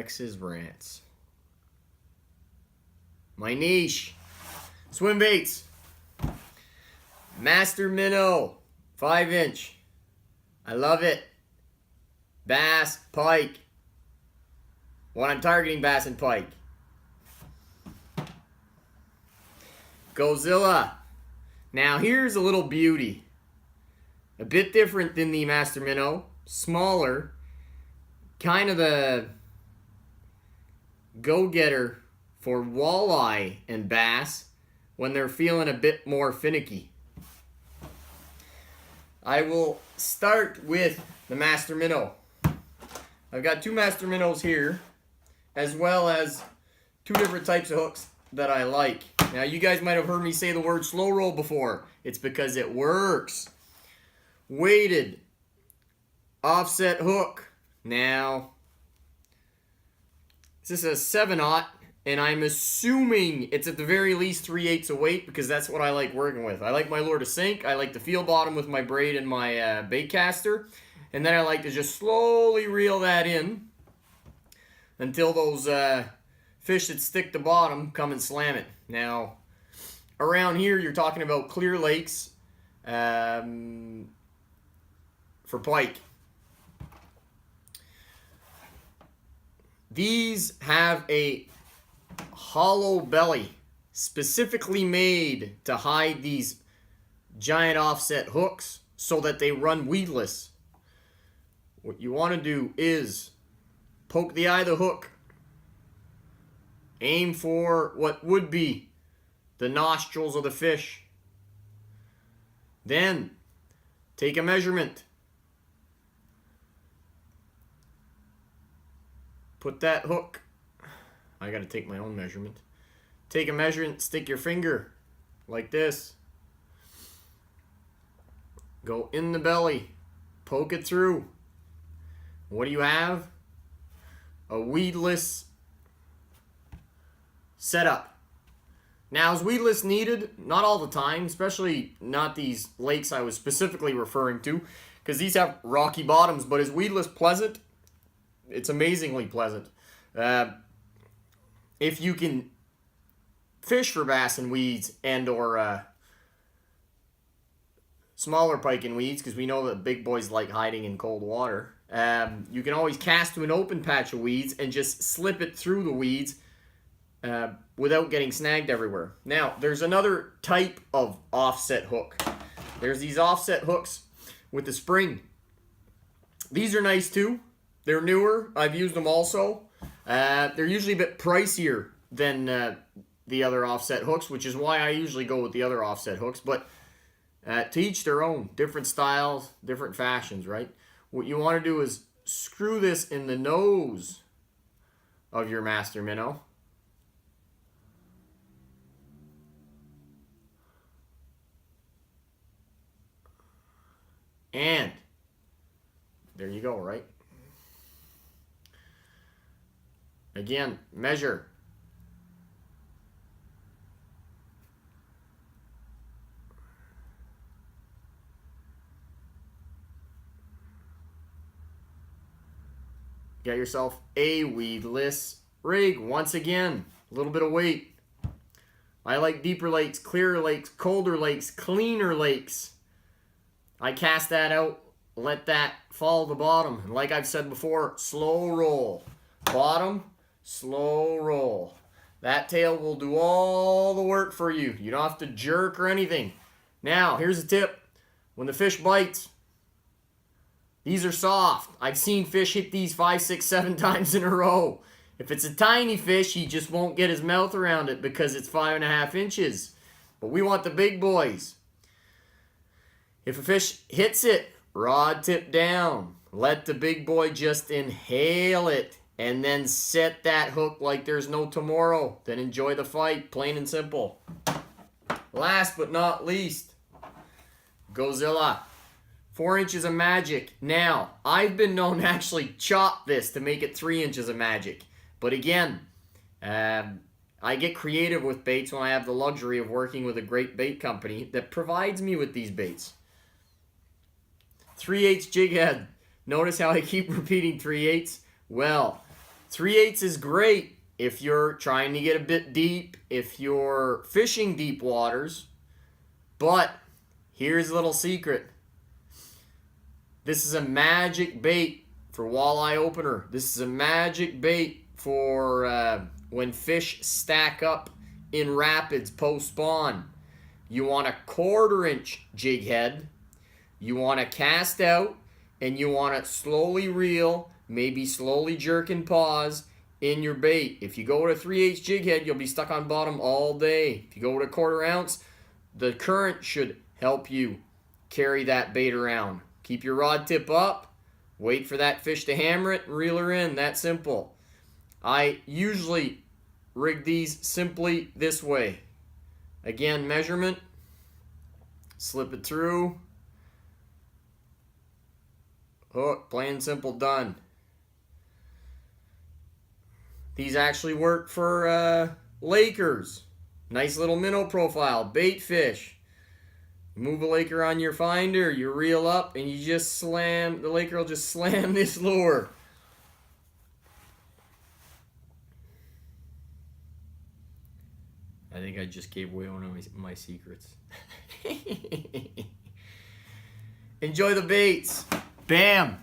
Rex's Rants. My niche. Swim baits. Master Minnow. 5-inch. I love it. Bass, pike. When I'm targeting bass and pike. Gozilla. Now here's a little beauty. A bit different than the Master Minnow. Smaller. Kind of the go-getter for walleye and bass when they're feeling a bit more finicky. I will start with the Master Minnow. I've got 2 Master Minnows here, as well as 2 different types of hooks that I like. Now, you guys might have heard me say the word slow roll before. It's because it works. Weighted offset hook. Now, this is a 7/0, and I'm assuming it's at the very least 3/8 of weight because that's what I like working with. I like my lure to sink. I like to feel bottom with my braid and my bait caster. And then I like to just slowly reel that in until those fish that stick to bottom come and slam it. Now, around here you're talking about clear lakes for pike. These have a hollow belly specifically made to hide these giant offset hooks so that they run weedless. What you want to do is poke the eye of the hook. Aim for what would be the nostrils of the fish. Then take a measurement. Put that hook. I gotta take my own measurement. Take a measurement, stick your finger like this. Go in the belly. Poke it through. What do you have? A weedless setup. Now, is weedless needed? Not all the time, especially not these lakes I was specifically referring to, because these have rocky bottoms, but is weedless pleasant? It's amazingly pleasant. If you can fish for bass and weeds and or smaller pike and weeds, because we know that big boys like hiding in cold water, you can always cast to an open patch of weeds and just slip it through the weeds without getting snagged everywhere. Now, there's another type of offset hook. There's these offset hooks with the spring. These are nice too. They're newer. I've used them also. They're usually a bit pricier than the other offset hooks, which is why I usually go with the other offset hooks. But to each their own. Different styles, different fashions, right? What you want to do is screw this in the nose of your Master Minnow. And there you go, right? Again, measure. Get yourself a weedless rig. Once again, a little bit of weight. I like deeper lakes, clearer lakes, colder lakes, cleaner lakes. I cast that out, let that fall to the bottom. And like I've said before, slow roll. Bottom, slow roll. That tail will do all the work for you. You don't have to jerk or anything. Now, here's a tip. When the fish bites, these are soft. I've seen fish hit these 5, 6, 7 times in a row. If it's a tiny fish, he just won't get his mouth around it because it's 5.5 inches. But we want the big boys. If a fish hits it, rod tip down. Let the big boy just inhale it and then set that hook like there's no tomorrow. Then enjoy the fight, plain and simple. Last but not least, Gozilla. 4 inches of magic. Now, I've been known to actually chop this to make it 3 inches of magic. But again, I get creative with baits when I have the luxury of working with a great bait company that provides me with these baits. 3/8 jig head. Notice how I keep repeating 3/8? Well, 3/8 is great if you're trying to get a bit deep, if you're fishing deep waters. But here's a little secret. This is a magic bait for walleye opener. This is a magic bait for when fish stack up in rapids post-spawn. You want a 1/4 inch jig head. You want to cast out, and you want to slowly reel, maybe slowly jerk and pause in your bait. If you go with a 3/8 jig head, you'll be stuck on bottom all day. If you go with a 1/4 ounce, the current should help you carry that bait around. Keep your rod tip up, wait for that fish to hammer it, and reel her in. That simple. I usually rig these simply this way. Again, measurement, slip it through, hook, plain simple, done. These actually work for Lakers. Nice little minnow profile, bait fish. Move a Laker on your finder, you reel up, and you just slam, the Laker will just slam this lure. I think I just gave away one of my secrets. Enjoy the baits. Bam!